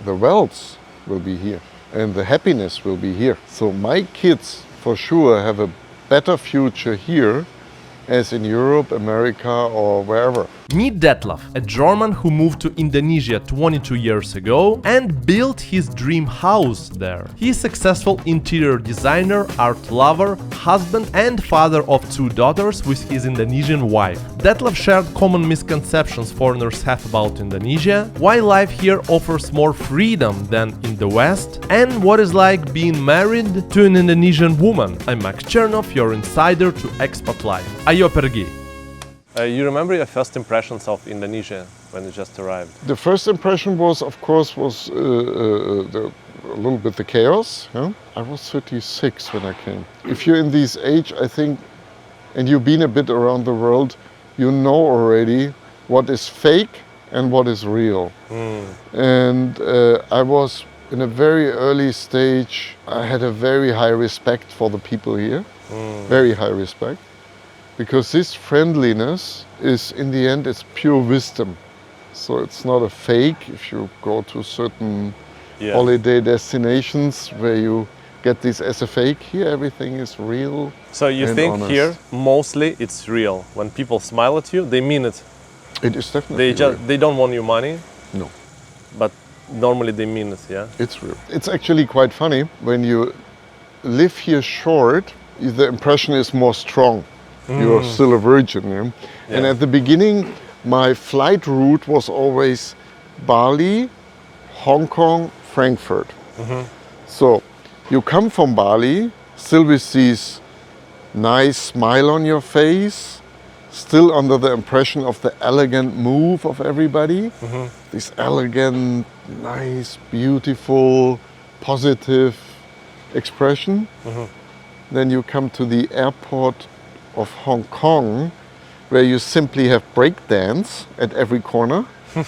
the wealth will be here and the happiness will be here. So my kids for sure have a better future here as in Europe, America, or wherever. Meet Detlef, a German who moved to Indonesia 22 years ago and built his dream house there. He is a successful interior designer, art lover, husband and father of 2 daughters with his Indonesian wife. Detlef shared common misconceptions foreigners have about Indonesia, why life here offers more freedom than in the West, and what it's like being married to an Indonesian woman. I'm Max Chernov, your insider to expat life. Ayo pergi! You remember your first impressions of Indonesia when you just arrived? The first impression was, of course, a little bit the chaos. Yeah? I was 36 when I came. If you're in this age, I think, and you've been a bit around the world, you know already what is fake and what is real. And I was in a very early stage, I had a very high respect for the people here, very high respect. Because this friendliness is, in the end, it's pure wisdom. So it's not a fake. If you go to certain holiday destinations where you get this as a fake, here everything is real. So you and think honest. here, mostly it's real. When people smile at you, they mean it. It is definitely real. They don't want your money, No, but normally they mean it, yeah? it's real. It's actually quite funny. When you live here short, the impression is more strong. You're still a virgin. Yeah? And at the beginning, my flight route was always Bali, Hong Kong, Frankfurt. So you come from Bali, still with this nice smile on your face, still under the impression of the elegant move of everybody. This elegant, nice, beautiful, positive expression. Then you come to the airport of Hong Kong, where you simply have breakdance at every corner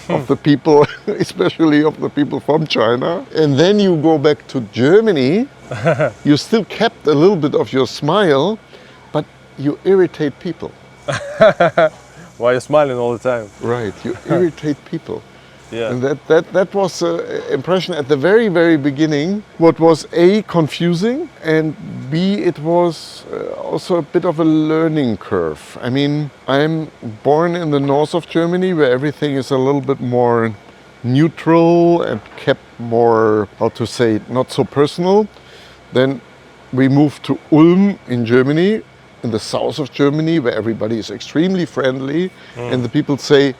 of the people, especially of the people from China. And then you go back to Germany, you still kept a little bit of your smile, but you irritate people. Why are you smiling all the time? Right, you irritate people. Yeah. And that was an impression at the very, very beginning, what was A, confusing, and B, it was also a bit of a learning curve. I mean, I'm born in the north of Germany, where everything is a little bit more neutral and kept more, how to say, not so personal. Then we moved to Ulm in Germany, in the south of Germany, where everybody is extremely friendly, and the people say,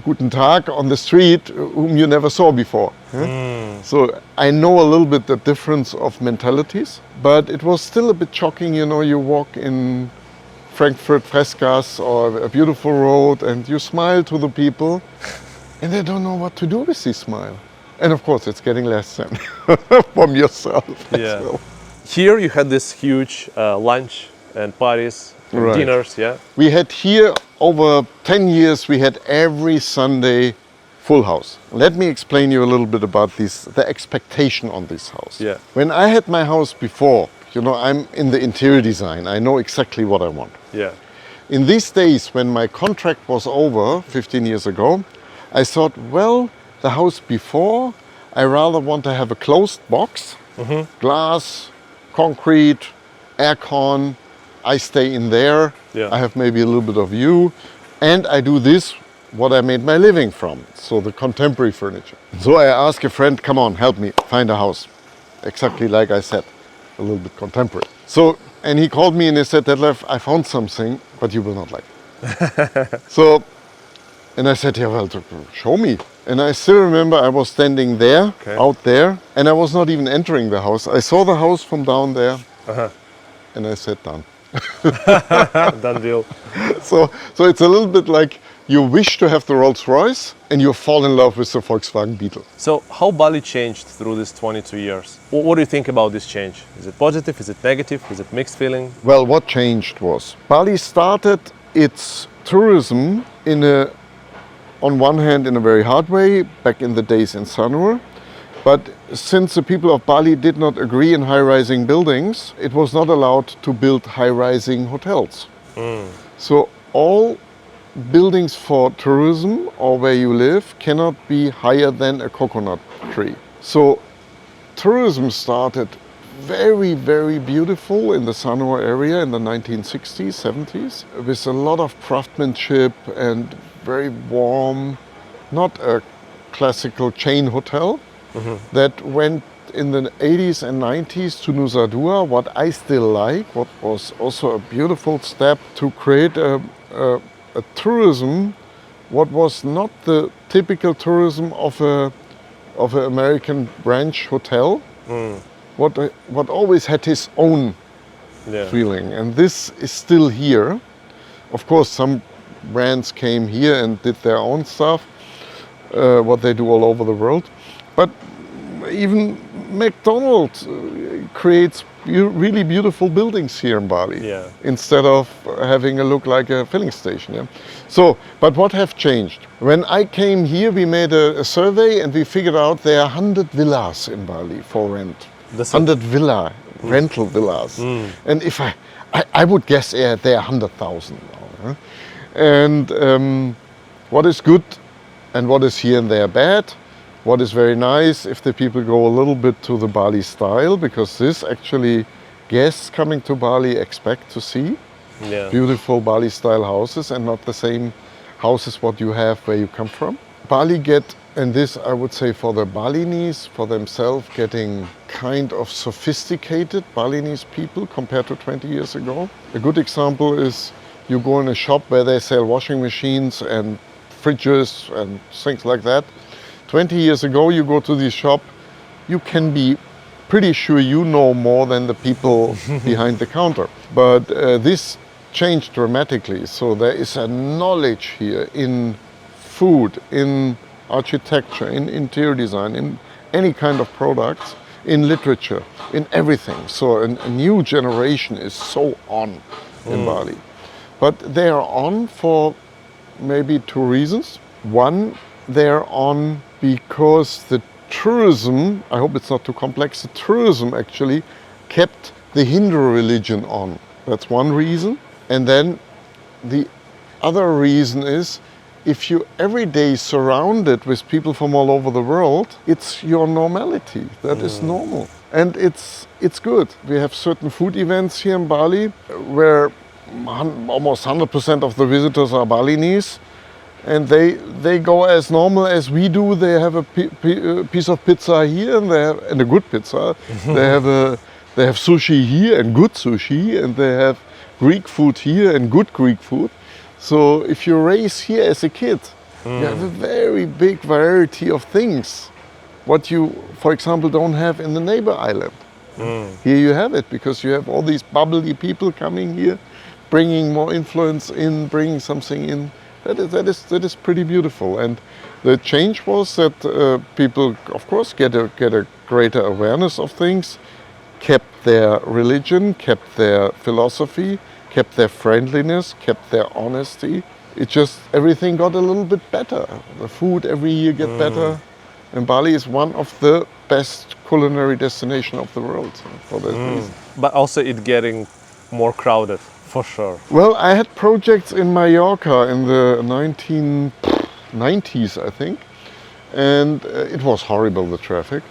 Guten Tag on the street, whom you never saw before. So I know a little bit the difference of mentalities, but it was still a bit shocking. You know, you walk in Frankfurt Freskas or a beautiful road and you smile to the people and they don't know what to do with this smile. And of course, it's getting less than from yourself as well. Here you had this huge lunch and parties, and dinners, yeah? We had here, over 10 years, we had every Sunday full house. Let me explain you a little bit about the expectation on this house. Yeah. When I had my house before, you know, I'm in the interior design. I know exactly what I want. Yeah. In these days, when my contract was over 15 years ago, I thought, well, the house before, I rather want to have a closed box, glass, concrete, aircon. I stay in there. Yeah. I have maybe a little bit of view, and I do this, what I made my living from, so the contemporary furniture. So I asked a friend, come on, help me find a house, exactly like I said, a little bit contemporary. So, and he called me and he said, Detlef, I found something, but you will not like it. So, and I said, yeah, well, show me. And I still remember I was standing there, out there, and I was not even entering the house. I saw the house from down there, and I sat down. Done deal. So it's a little bit like you wish to have the Rolls Royce and you fall in love with the Volkswagen Beetle. So how Bali changed through these 22 years? What do you think about this change? Is it positive? Is it negative? Is it mixed feeling? Well, what changed was Bali started its tourism on one hand in a very hard way, back in the days in Sanur. But since the people of Bali did not agree in high-rising buildings, it was not allowed to build high-rising hotels. So all buildings for tourism or where you live cannot be higher than a coconut tree. So tourism started very, very beautiful in the Sanur area in the 1960s, 70s, with a lot of craftsmanship and very warm, not a classical chain hotel that went in the 80s and 90s to Nusa Dua, what I still like, what was also a beautiful step to create a tourism, what was not the typical tourism of an American branch hotel, what always had his own feeling. And this is still here. Of course, some brands came here and did their own stuff, what they do all over the world. But even McDonald's creates really beautiful buildings here in Bali, instead of having a look like a filling station. Yeah? So, but what have changed? When I came here, we made a survey and we figured out there are 100 villas in Bali for rent. 100 rental villas. And if I would guess there are 100,000 now. Huh? And what is good and what is here and there bad? What is very nice if the people go a little bit to the Bali style, because this actually guests coming to Bali expect to see beautiful Bali style houses and not the same houses what you have where you come from. Bali get, and this I would say for the Balinese, for themselves, getting kind of sophisticated Balinese people compared to 20 years ago. A good example is you go in a shop where they sell washing machines and fridges and things like that. 20 years ago, you go to this shop, you can be pretty sure you know more than the people behind the counter. But this changed dramatically. So there is a knowledge here in food, in architecture, in interior design, in any kind of products, in literature, in everything. So a new generation is so on in Bali. But they are on for maybe two reasons. One, they're on because the tourism, I hope it's not too complex, the tourism actually kept the Hindu religion on. That's one reason. And then the other reason is, if you every day surrounded with people from all over the world, it's your normality. That is normal. And it's good. We have certain food events here in Bali where almost 100% of the visitors are Balinese. And they go as normal as we do. They have a piece of pizza here, and a good pizza. They have sushi here and good sushi, and they have Greek food here and good Greek food. So if you raise here as a kid, you have a very big variety of things. What you, for example, don't have in the neighbor island. Here you have it because you have all these bubbly people coming here, bringing more influence in, bringing something in. That is pretty beautiful, and the change was that people, of course, get a greater awareness of things, kept their religion, kept their philosophy, kept their friendliness, kept their honesty. It just, everything got a little bit better. The food every year get better, and Bali is one of the best culinary destinations of the world for that reason. But also it getting more crowded. For sure. Well, I had projects in Mallorca in the 1990s, I think, and it was horrible, the traffic.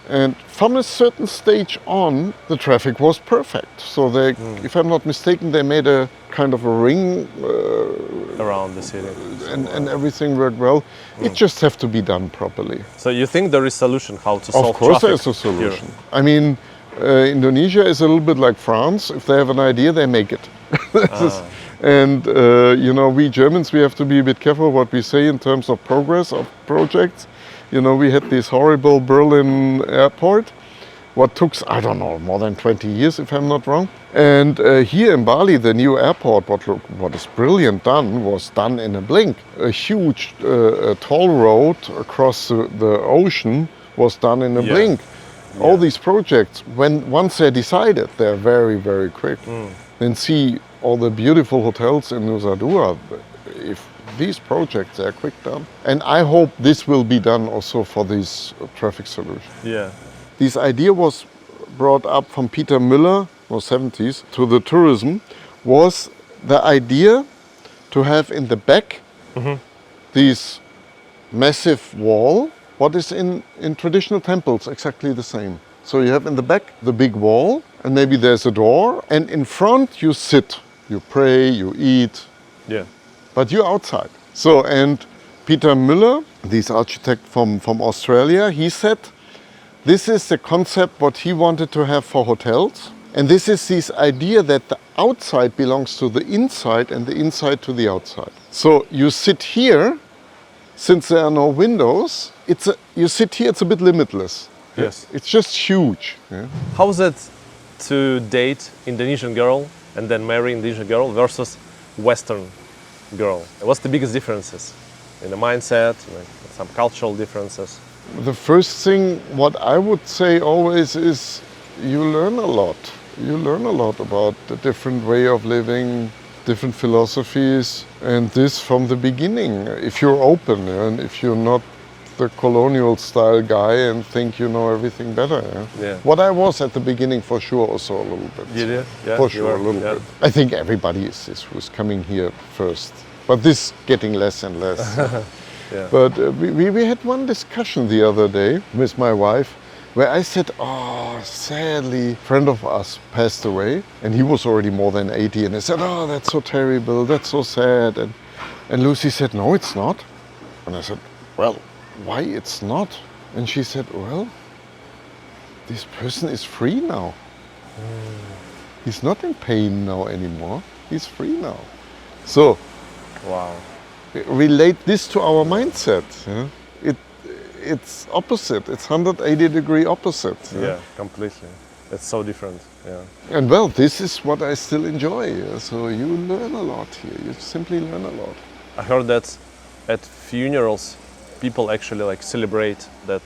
And from a certain stage on, the traffic was perfect. So they, if I'm not mistaken, they made a kind of a ring around the city, and everything worked well. It just have to be done properly. So you think there is a solution how to solve traffic? Of course, there's a solution. Here. I mean. Indonesia is a little bit like France. If they have an idea, they make it. And you know, we Germans, we have to be a bit careful what we say in terms of progress of projects. You know, we had this horrible Berlin airport, what took, I don't know, more than 20 years, if I'm not wrong. And here in Bali, the new airport, what is brilliant done, was done in a blink. A huge toll road across the ocean was done in a blink. All these projects, once they're decided, they're very, very quick. Then see all the beautiful hotels in Nusa Dua. If these projects are quick done, and I hope this will be done also for this traffic solution. This idea was brought up from Peter Müller, or 70s, to the tourism, was the idea to have in the back this massive wall, what is in traditional temples exactly the same. So you have in the back the big wall, and maybe there's a door, and in front you sit, you pray, you eat, Yeah. but you're outside. So, and Peter Müller, this architect from Australia, he said this is the concept what he wanted to have for hotels. And this is this idea that the outside belongs to the inside and the inside to the outside. So you sit here, since there are no windows, you sit here, it's a bit limitless. Yes. It's just huge. Yeah. How's it to date Indonesian girl and then marry Indonesian girl versus Western girl? What's the biggest differences in the mindset, like some cultural differences? The first thing what I would say always is you learn a lot. You learn a lot about the different way of living, different philosophies, and this from the beginning. If you're open and if you're not the colonial style guy and think you know everything better. Yeah. What I was at the beginning for sure also a little bit. You did? Yeah, For you sure, were, a little yeah. bit. I think everybody is who's coming here first. But this getting less and less. Yeah. But we had one discussion the other day with my wife where I said, oh, sadly, a friend of us passed away and he was already more than 80 and I said, oh, that's so terrible, that's so sad. And Lucy said, no, it's not. And I said, well, why it's not? And she said, well, this person is free now. He's not in pain now anymore. He's free now. So Wow. relate this to our mindset. Yeah? It's opposite. It's 180-degree opposite. Yeah, completely. It's so different. Yeah. And well, this is what I still enjoy. Yeah? So you learn a lot here. You simply learn a lot. I heard that at funerals, people actually like celebrate that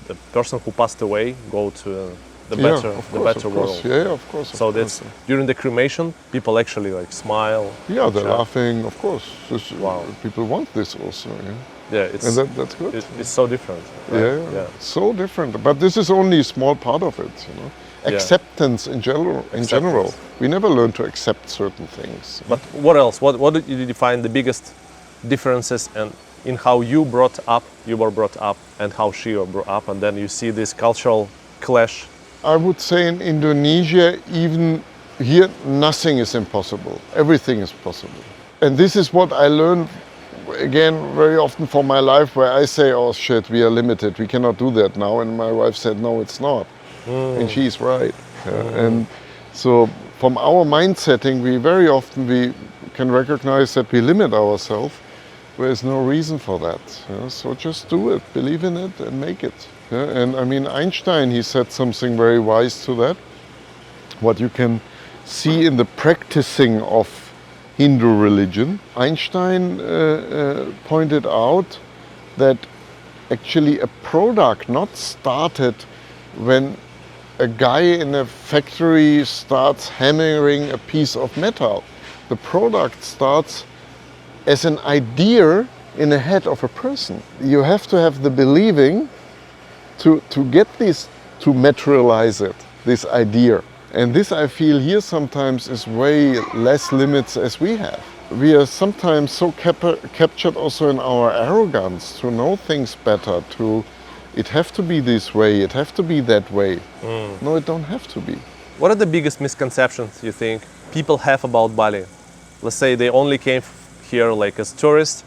the person who passed away go to the better, of the course, better of course. world. Yeah, of course. So of that's course. during the cremation, people actually like smile. Yeah, they're chat. laughing. Of course. Wow. People want this also. Yeah? Yeah, it's And that's good. it's so different. Right? Yeah, Yeah. so different. But this is only a small part of it, you know. Yeah. Acceptance in general. Acceptance. We never learn to accept certain things. But what else? What did you define the biggest differences and in how you were brought up, and how she was brought up, and then you see this cultural clash. I would say in Indonesia, even here, nothing is impossible. Everything is possible. And this is what I learned, again, very often from my life, where I say, oh shit, we are limited. We cannot do that now. And my wife said, no, it's not. And she's right. And so from our mind setting, we very often we can recognize that we limit ourselves. There's no reason for that. So just do it, believe in it, and make it. And I mean, Einstein, he said something very wise to that. What you can see in the practicing of Hindu religion. Einstein pointed out that actually a product not started when a guy in a factory starts hammering a piece of metal. The product starts as an idea in the head of a person. You have to have the believing to get this, to materialize it, this idea. And this I feel here sometimes is way less limits as we have. We are sometimes so captured also in our arrogance to know things better, it have to be this way, it have to be that way. No, it don't have to be. What are the biggest misconceptions you think people have about Bali? Let's say they only came here like as tourists,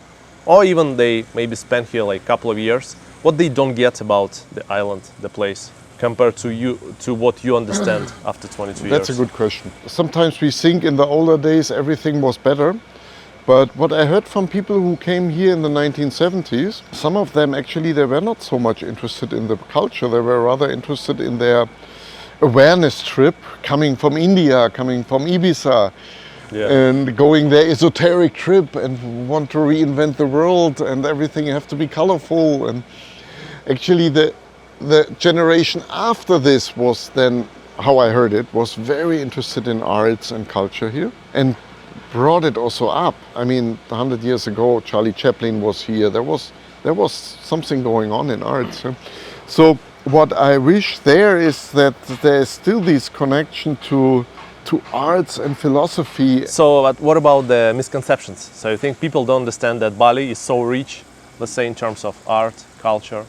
or even they maybe spent here like a couple of years. What they don't get about the island, the place, compared to what you understand after 22 years? That's a good question. Sometimes we think in the older days everything was better, but what I heard from people who came here in the 1970s, some of them actually they were not so much interested in the culture, they were rather interested in their awareness trip, coming from India, coming from Ibiza, and going their esoteric trip and want to reinvent the world and everything have to be colorful. And actually the generation after this was then, how I heard it, was very interested in arts and culture here and brought it also up. I mean, 100 years ago, Charlie Chaplin was here. There was something going on in arts. So what I wish there is that there is still this connection to to arts and philosophy. So what about the misconceptions? So you think people don't understand that Bali is so rich, let's say in terms of art, culture,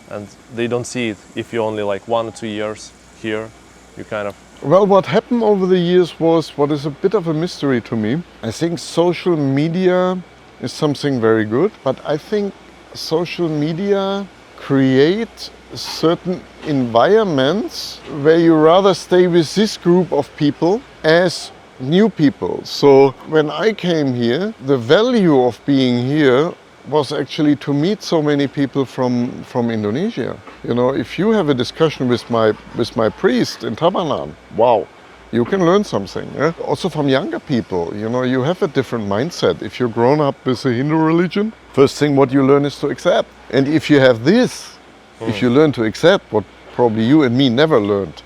and they don't see it if you only like 1 or 2 years here, you kind of... Well, what happened over the years was what is a bit of a mystery to me. I think social media is something very good, but I think social media create certain environments where you rather stay with this group of people as new people. So when I came here, the value of being here was actually to meet so many people from Indonesia. You know, if you have a discussion with my priest in Tabanan, wow, you can learn something. Yeah? Also from younger people, you know, you have a different mindset. If you're grown up with the Hindu religion, first thing what you learn is to accept. And if you have this, if you learn to accept what probably you and me never learned,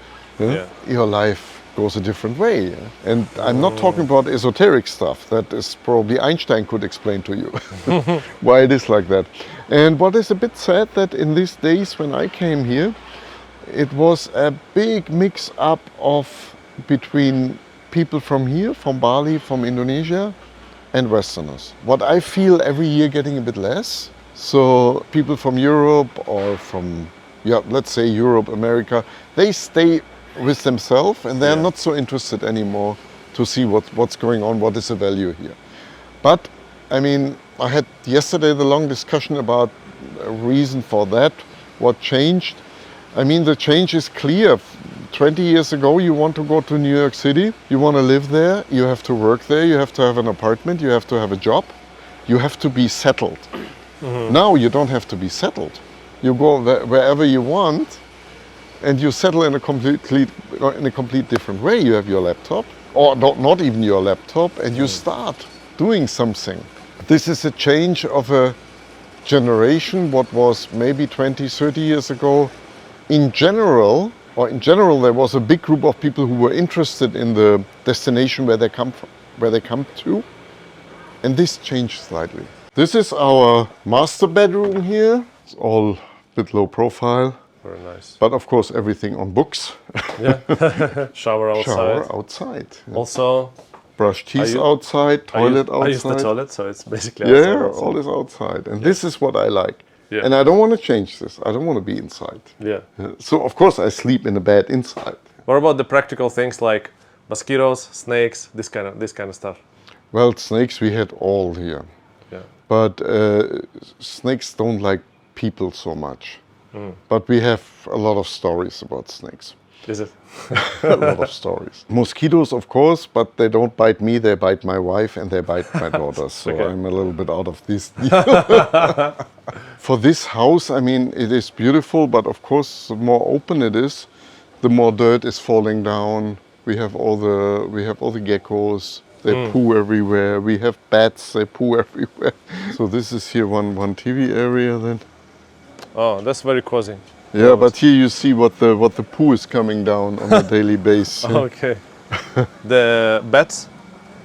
your life goes a different way. Yeah? And I'm not talking about esoteric stuff. That is probably Einstein could explain to you why it is like that. And what is a bit sad that in these days when I came here, it was a big mix up of between people from here, from Bali, from Indonesia, and Westerners. What I feel every year getting a bit less. So people from Europe or from, let's say Europe, America, they stay with themselves and they're not so interested anymore to see what's going on, what is the value here. But I mean, I had yesterday the long discussion about a reason for that, what changed. I mean, the change is clear. 20 years ago, you want to go to New York City, you want to live there, you have to work there, you have to have an apartment, you have to have a job, you have to be settled. Now you don't have to be settled. You go wherever you want and you settle in a complete different way. You have your laptop, or not even your laptop, and you start doing something. This is a change of a generation, what was maybe 20, 30 years ago. In general, there was a big group of people who were interested in the destination where they come from, where they come to, and this changed slightly. This is our master bedroom here. It's all a bit low profile. Very nice. But of course, everything on books. Yeah. Shower outside. Shower outside. Yeah. Also, brush teeth outside, toilet outside. I use the toilet, so it's basically outside. Yeah, all is outside. And this is what I like. Yeah. And I don't want to change this. I don't want to be inside. Yeah. So of course I sleep in a bed inside. What about the practical things like mosquitoes, snakes, this kind of stuff? Well, snakes we had all here. Yeah. But snakes don't like people so much. But we have a lot of stories about snakes. Is it? A lot of stories. Mosquitoes, of course, but they don't bite me, they bite my wife and they bite my daughters. So Okay. I'm a little bit out of this deal. For this house, I mean, it is beautiful, but of course, the more open it is, the more dirt is falling down. We have all the geckos. They poo everywhere. We have bats. They poo everywhere. So this is here one TV area then. Oh, that's very cozy. Yeah, but here you see what the poo is coming down on a daily basis. Okay. The bats?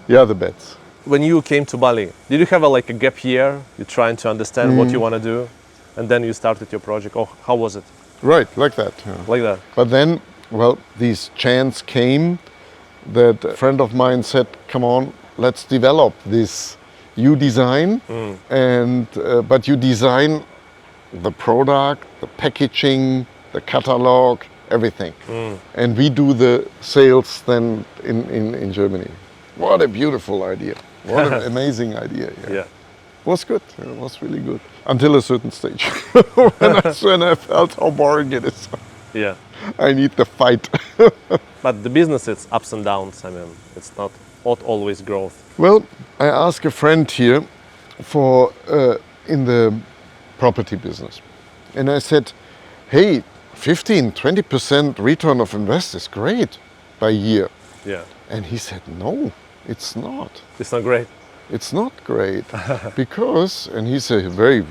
Yeah, the bats. When you came to Bali, did you have a gap year? You're trying to understand what you want to do, and then you started your project. Oh, how was it? Right, like that. Yeah. Like that? But then, well, these chance came that a friend of mine said, come on, let's develop this. You design, and but you design the product, the packaging, the catalog, everything. And we do the sales then in Germany. What a beautiful idea. What an amazing idea. Yeah. It was good. It was really good. Until a certain stage. when I felt how boring it is. Yeah. I need the fight. But the business, it's ups and downs. I mean, it's not always growth. Well, I asked a friend here for in the property business. And I said, hey, 15-20% return of invest is great by year. Yeah. And he said, no, it's not. It's not great. It's not great because, and he's a very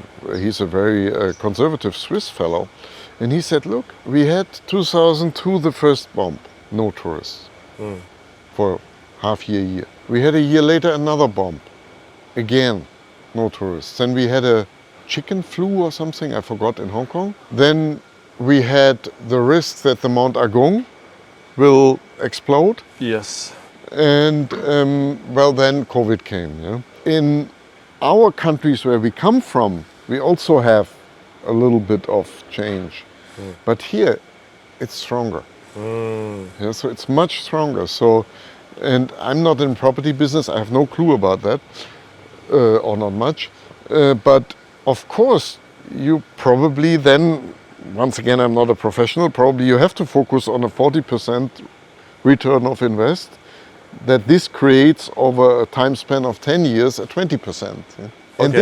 conservative Swiss fellow, and he said, look, we had 2002 the first bomb, no tourists for half year. We had a year later another bomb, again, no tourists. Then we had a chicken flu or something, I forgot, in Hong Kong. Then we had the risk that the Mount Agung will explode. Yes. And well, then COVID came. Yeah? In our countries where we come from, we also have a little bit of change. But here, it's stronger. Yeah, so it's much stronger. So, and I'm not in property business. I have no clue about that, or not much. But of course, you probably then, once again, I'm not a professional, probably you have to focus on a 40% return of invest, that this creates over a time span of 10 years a 20%. Yeah? And Okay.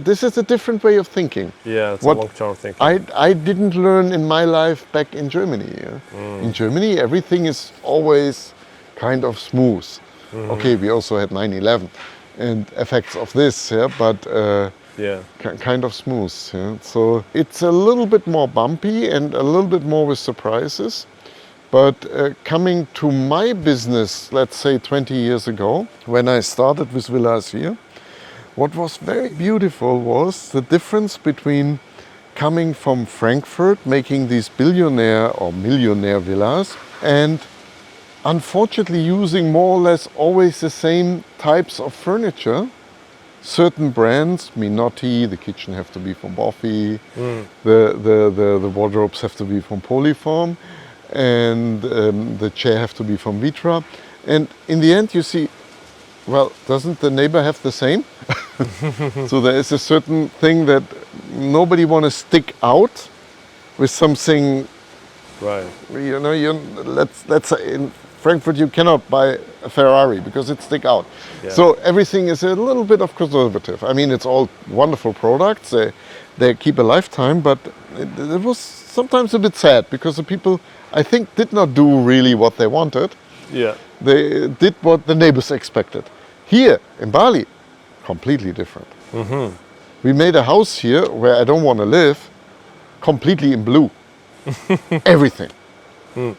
this is a different way of thinking. Yeah, it's What a long-term thinking. I didn't learn in my life back in Germany. Yeah? In Germany, everything is always kind of smooth. Okay, we also had 9/11 and effects of this, yeah, but Yeah. kind of smooth. Yeah? So it's a little bit more bumpy and a little bit more with surprises. But coming to my business, let's say 20 years ago, when I started with Villas here, what was very beautiful was the difference between coming from Frankfurt, making these billionaire or millionaire villas, and unfortunately using more or less always the same types of furniture. Certain brands, Minotti, the kitchen have to be from Boffi, the wardrobes have to be from Polyform, and the chair have to be from Vitra. And in the end you see, well, doesn't the neighbor have the same? So there is a certain thing that nobody want to stick out with something. Right. You know, let's say in Frankfurt you cannot buy a Ferrari because it stick out. Yeah. So everything is a little bit of conservative. I mean, it's all wonderful products. They keep a lifetime, but it was sometimes a bit sad because the people, I think, did not do really what they wanted. Yeah. They did what the neighbors expected. Here in Bali, completely different. We made a house here where I don't want to live, completely in blue. Everything.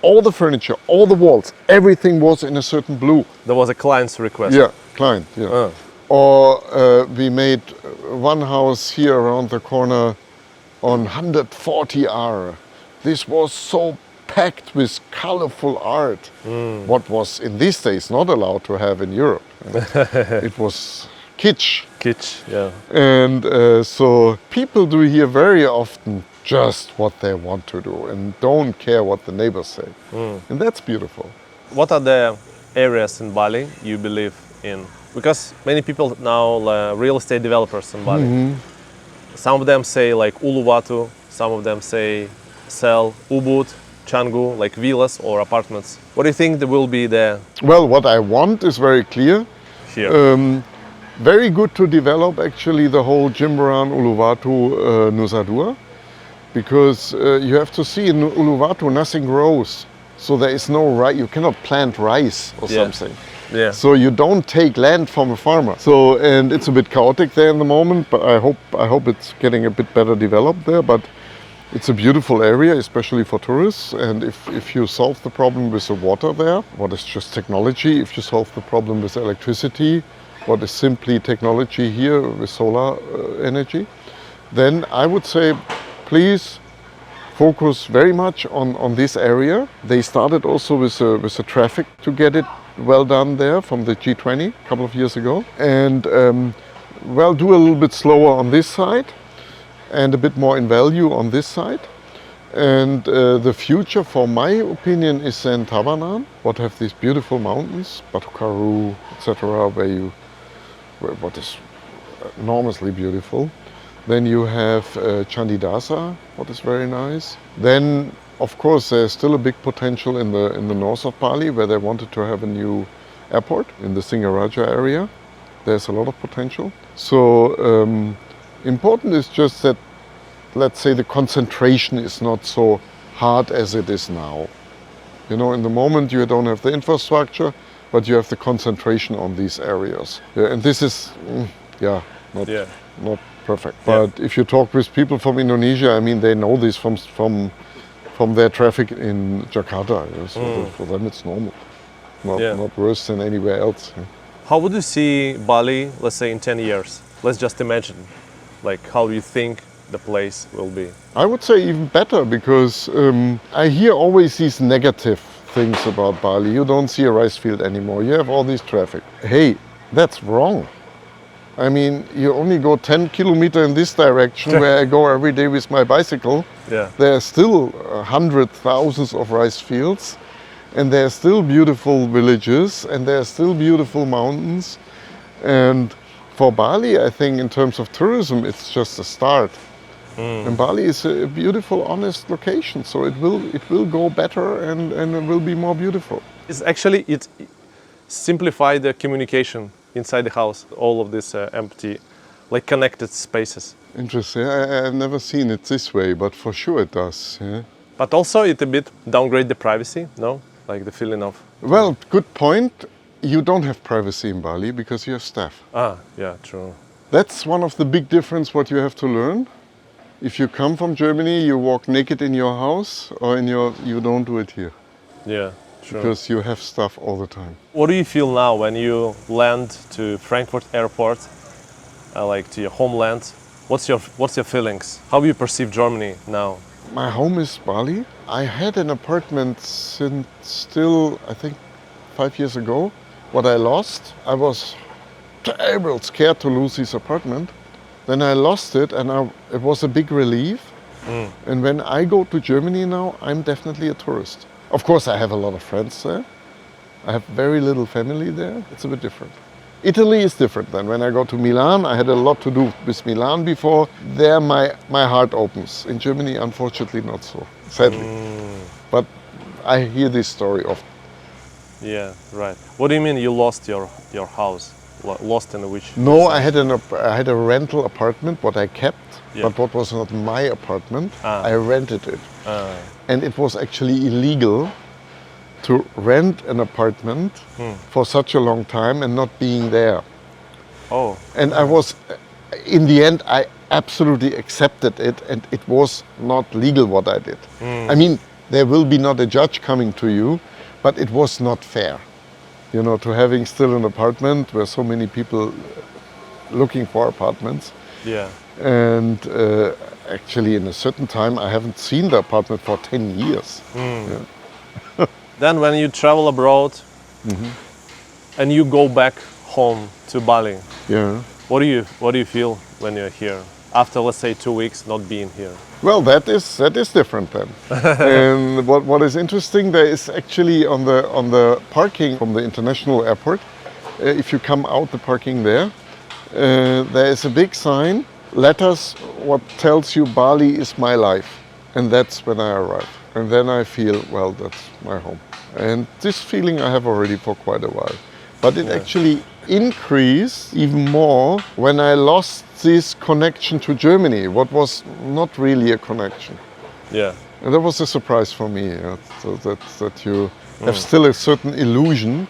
All the furniture, all the walls, everything was in a certain blue. That was a client's request. Yeah, client, yeah. Or we made one house here around the corner on 140 R. This was so packed with colorful art. What was in these days not allowed to have in Europe. It was kitsch. Kitsch, yeah. And so people do here very often just what they want to do and don't care what the neighbors say. And that's beautiful. What are the areas in Bali you believe in? Because many people now real estate developers in Bali. Some of them say like Uluwatu, some of them say sell Ubud, Canggu, like villas or apartments. What do you think there will be there Well, what I want is very clear. here? Very good to develop actually the whole Jimbaran, Uluwatu, Nusa Dua, because you have to see in Uluwatu nothing grows. So there is no rice, you cannot plant rice or Yeah. something. Yeah. So you don't take land from a farmer. So, and it's a bit chaotic there in the moment, but I hope it's getting a bit better developed there. But it's a beautiful area, especially for tourists. And if you solve the problem with the water there, what is just technology? If you solve the problem with electricity, what is simply technology here with solar energy, then I would say, please focus very much on this area. They started also with the traffic to get it well done there from the G20 a couple of years ago. And well, do a little bit slower on this side and a bit more in value on this side. And the future, for my opinion, is then Tabanan, what have these beautiful mountains, Batu Karu, etc., what is enormously beautiful. Then you have Candidasa, what is very nice. Then, of course, there's still a big potential in the north of Bali, where they wanted to have a new airport in the Singaraja area. There's a lot of potential. So important is just that, let's say, the concentration is not so hard as it is now. You know, in the moment you don't have the infrastructure, but you have the concentration on these areas. Yeah, and this is, not perfect. But if you talk with people from Indonesia, I mean, they know this from their traffic in Jakarta. You know, so for them it's normal, not worse than anywhere else. Yeah. How would you see Bali, let's say in 10 years? Let's just imagine, like how you think the place will be. I would say even better, because I hear always these negative things about Bali. You don't see a rice field anymore. You have all this traffic. Hey, that's wrong. I mean, you only go 10 kilometers in this direction where I go every day with my bicycle. Yeah. There are still hundreds, thousands of rice fields, and there are still beautiful villages, and there are still beautiful mountains. And for Bali, I think in terms of tourism, it's just a start. And Bali is a beautiful, honest location, so it will go better and it will be more beautiful. It's actually, it simplified the communication inside the house, all of these empty, like connected spaces. Interesting. I've never seen it this way, but for sure it does. Yeah. But also it a bit downgrade the privacy, no? Like the feeling of, Well, good point. You don't have privacy in Bali because you have staff. yeah, true. That's one of the big difference what you have to learn. If you come from Germany, you walk naked in your house, or you don't do it here Yeah, true. because you have stuff all the time. What do you feel now when you land to Frankfurt airport, like to your homeland? What's your feelings? How do you perceive Germany now? My home is Bali. I had an apartment since still, I think, 5 years ago. What I lost, I was terrible scared to lose this apartment. Then I lost it, and it was a big relief. And when I go to Germany now, I'm definitely a tourist. Of course, I have a lot of friends there. I have very little family there. It's a bit different. Italy is different than when I go to Milan. I had a lot to do with Milan before. There, my heart opens. In Germany, unfortunately, not so, sadly. But I hear this story often. Yeah, right. What do you mean you lost your house? Lost in which? No, I had a rental apartment, what I kept, Yeah. but what was not my apartment. I rented it. Ah. And it was actually illegal to rent an apartment for such a long time and not being there. Oh, And I was, in the end, I absolutely accepted it, and it was not legal what I did. I mean, there will be not a judge coming to you, but it was not fair. You know, to having still an apartment where so many people looking for apartments. yeah. And actually, in a certain time, I haven't seen the apartment for 10 years. Yeah. Then when you travel abroad and you go back home to Bali, Yeah. what do you feel when you're here? After, let's say, 2 weeks not being here. Well, that is different then. And what is interesting, there is actually on the parking from the international airport, if you come out the parking there, there is a big sign, letters, what tells you Bali is my life. And that's when I arrive. And then I feel, well, that's my home. And this feeling I have already for quite a while. But it actually increased even more when I lost this connection to Germany, what was not really a connection. Yeah. And that was a surprise for me, so that you have still a certain illusion,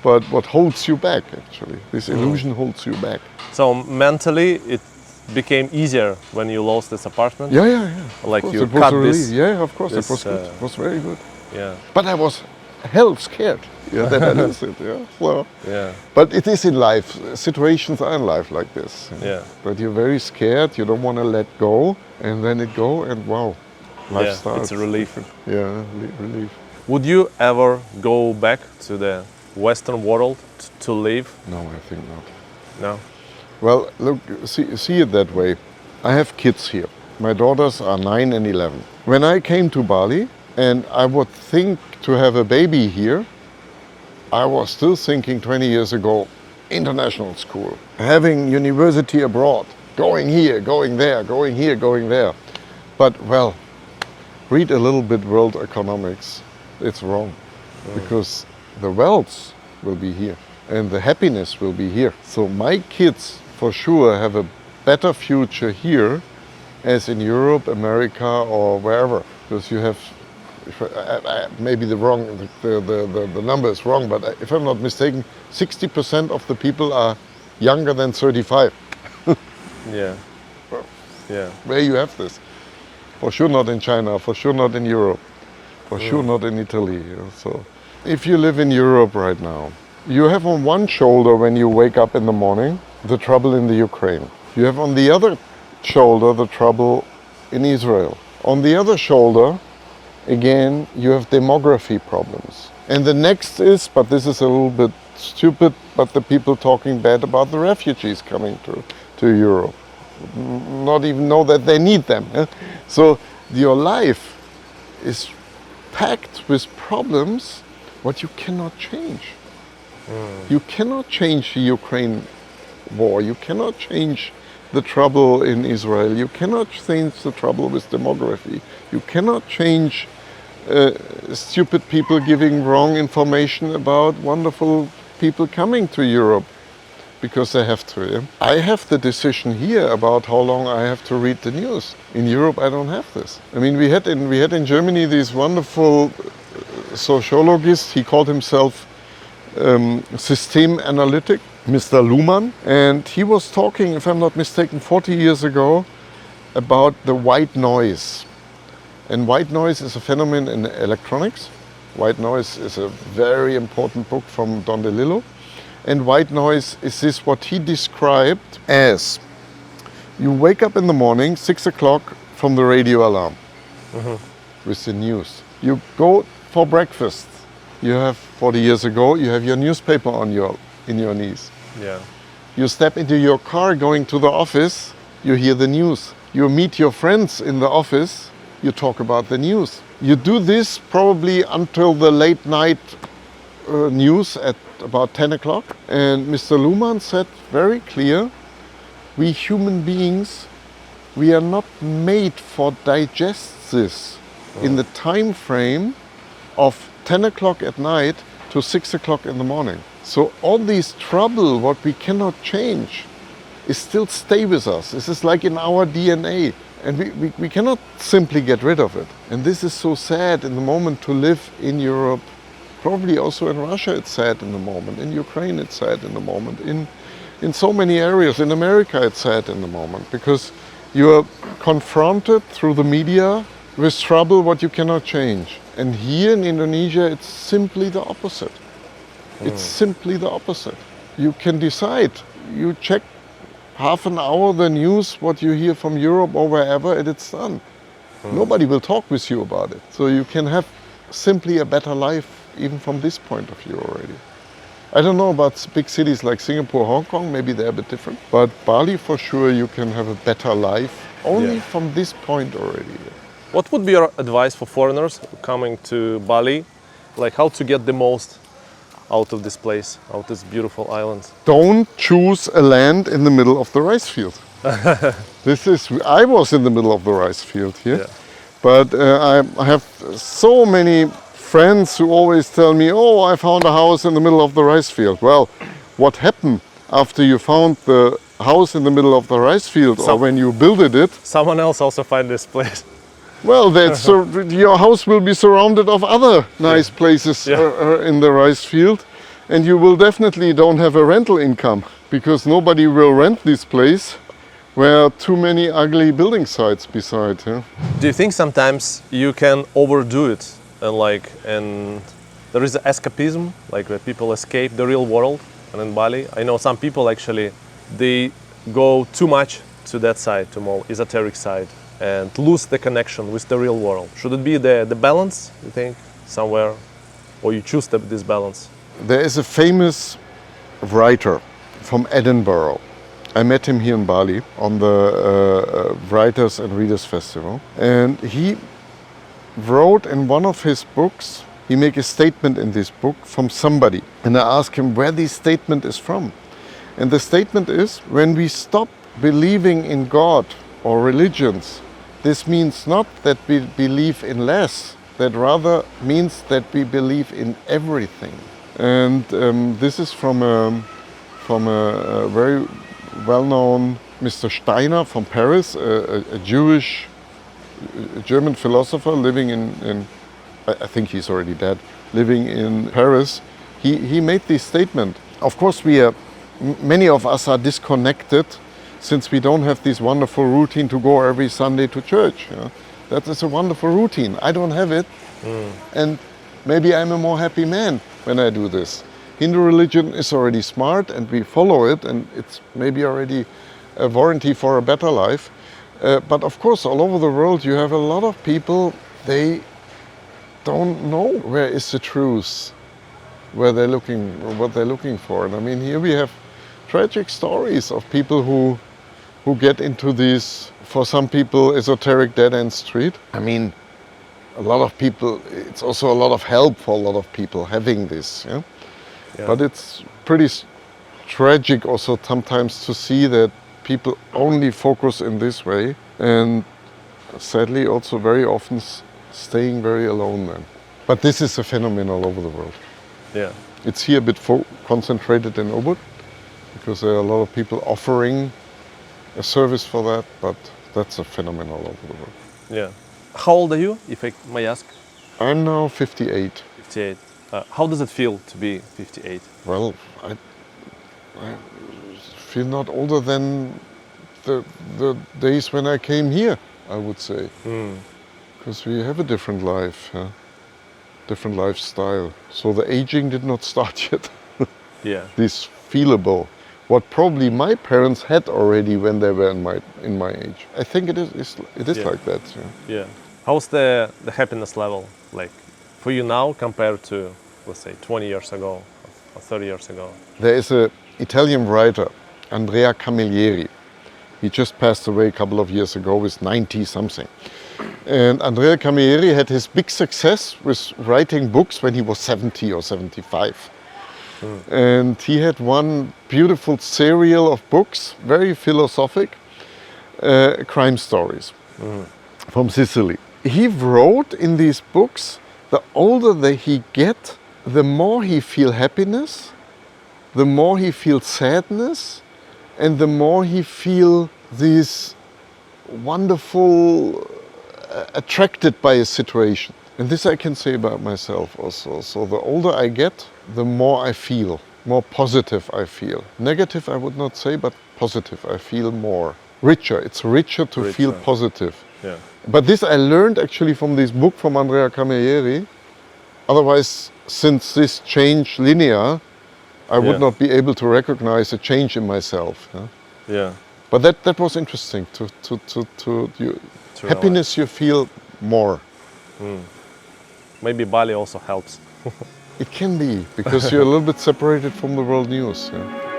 but what holds you back actually. This illusion holds you back. So mentally it became easier when you lost this apartment? Yeah. Like Of course, you it was cut a this. relief. Yeah, of course, this, it was good. It was very good. Yeah. But I was hell scared. Yeah, that I lost it. Yeah. Well, Yeah. but it is in life. Situations are in life like this. Yeah. But you're very scared. You don't want to let go, and then it go, and wow, life Yeah, starts. it's a relief. Yeah, relief. Would you ever go back to the Western world to live? No, I think not. No. Well, look, see it that way. I have kids here. My daughters are 9 and 11. When I came to Bali and I would think to have a baby here, I was still thinking 20 years ago, international school, having university abroad, going here, going there, going here, going there. But, well, read a little bit world economics. It's wrong, because the wealth will be here and the happiness will be here. So my kids for sure have a better future here as in Europe, America, or wherever, because you have, maybe the number is wrong, but if I'm not mistaken, 60% of the people are younger than 35. Yeah. Yeah. Where you have this? For sure not in China, for sure not in Europe, for sure not in Italy. So if you live in Europe right now, you have on one shoulder when you wake up in the morning the trouble in the Ukraine. You have on the other shoulder the trouble in Israel. On the other shoulder again, you have demography problems. And the next is, but this is a little bit stupid, but the people talking bad about the refugees coming to Europe. Not even know that they need them. So your life is packed with problems what you cannot change. You cannot change the Ukraine war. You cannot change the trouble in Israel. You cannot change the trouble with demography. You cannot change stupid people giving wrong information about wonderful people coming to Europe because they have to. Yeah? I have the decision here about how long I have to read the news. In Europe, I don't have this. I mean, we had in Germany this wonderful sociologist. He called himself Systemanalytik, Mr. Luhmann, and he was talking, if I'm not mistaken, 40 years ago about the white noise. And white noise is a phenomenon in electronics. White noise is a very important book from Don DeLillo. And white noise is this what he described as you wake up in the morning, 6 o'clock, from the radio alarm with the news. You go for breakfast. You have 40 years ago, you have your newspaper in your knees. Yeah. You step into your car going to the office, you hear the news. You meet your friends in the office, you talk about the news. You do this probably until the late night news at about 10 o'clock. And Mr. Luhmann said very clear, we human beings, we are not made for digest this in the time frame of 10 o'clock at night to 6 o'clock in the morning. So all these trouble, what we cannot change, is still stay with us. This is like in our DNA. And we cannot simply get rid of it. And this is so sad in the moment to live in Europe. Probably also in Russia it's sad in the moment. In Ukraine it's sad in the moment. In so many areas. In America it's sad in the moment. Because you are confronted through the media with trouble what you cannot change. And here in Indonesia it's simply the opposite. It's simply the opposite. You can decide. You check half an hour the news, what you hear from Europe or wherever, and it's done. Nobody will talk with you about it. So you can have simply a better life even from this point of view already. I don't know about big cities like Singapore, Hong Kong, maybe they're a bit different. But Bali for sure you can have a better life only from this point already. What would be your advice for foreigners coming to Bali? Like how to get the most out of this place, out of this beautiful island? Don't choose a land in the middle of the rice field. I was in the middle of the rice field here, but I have so many friends who always tell me, oh, I found a house in the middle of the rice field. Well, what happened after you found the house in the middle of the rice field or when you builded it? Someone else also find this place. Well, your house will be surrounded of other nice places in the rice field, and you will definitely don't have a rental income because nobody will rent this place where too many ugly building sites beside. Yeah? Do you think sometimes you can overdo it and there is escapism, like where people escape the real world? And in Bali, I know some people actually they go too much to that side, to more esoteric side, and lose the connection with the real world. Should it be the balance, you think, somewhere? Or you choose this balance? There is a famous writer from Edinburgh. I met him here in Bali on the Writers and Readers Festival. And he wrote in one of his books, he made a statement in this book from somebody. And I asked him where this statement is from. And the statement is, when we stop believing in God or religions, this means not that we believe in less, that rather means that we believe in everything. And this is from a very well-known Mr. Steiner from Paris, a German philosopher living in I think he's already dead, living in Paris. He made this statement. Of course, many of us are disconnected since we don't have this wonderful routine to go every Sunday to church. Yeah? That is a wonderful routine. I don't have it. And maybe I'm a more happy man when I do this. Hindu religion is already smart and we follow it, and it's maybe already a warranty for a better life. But of course, all over the world you have a lot of people, they don't know where is the truth, what they're looking for. And I mean, here we have tragic stories of people who get into these, for some people, esoteric dead-end street. I mean, a lot of people, it's also a lot of help for a lot of people having this, yeah? Yeah. But it's pretty tragic also sometimes to see that people only focus in this way, and sadly also very often staying very alone then. But this is a phenomenon all over the world. Yeah. It's here a bit concentrated in Ubud, because there are a lot of people offering a service for that, but that's a phenomenon all over the world. Yeah. How old are you, if I may ask? I'm now 58. 58. How does it feel to be 58? Well, I feel not older than the days when I came here, I would say. Because we have a different life, different lifestyle. So the aging did not start yet. Yeah. This feelable, what probably my parents had already when they were in my age. I think it is Yeah. like that. Yeah. Yeah. How's the happiness level like for you now compared to, let's say, 20 years ago or 30 years ago? There is an Italian writer, Andrea Camilleri. He just passed away a couple of years ago with 90 something. And Andrea Camilleri had his big success with writing books when he was 70 or 75. And he had one beautiful serial of books, very philosophic, crime stories from Sicily. He wrote in these books, the older that he get, the more he feel happiness, the more he feels sadness, and the more he feel this wonderful attracted by a situation. And this I can say about myself also. So the older I get, the more I feel, more positive I feel. Negative I would not say, but positive I feel more. Richer, it's richer to feel positive. Yeah. But this I learned actually from this book from Andrea Camilleri. Otherwise, since this change linear, I would not be able to recognize a change in myself. Yeah. But that was interesting to happiness you feel more. Maybe Bali also helps. It can be, because you're a little bit separated from the world news. Yeah.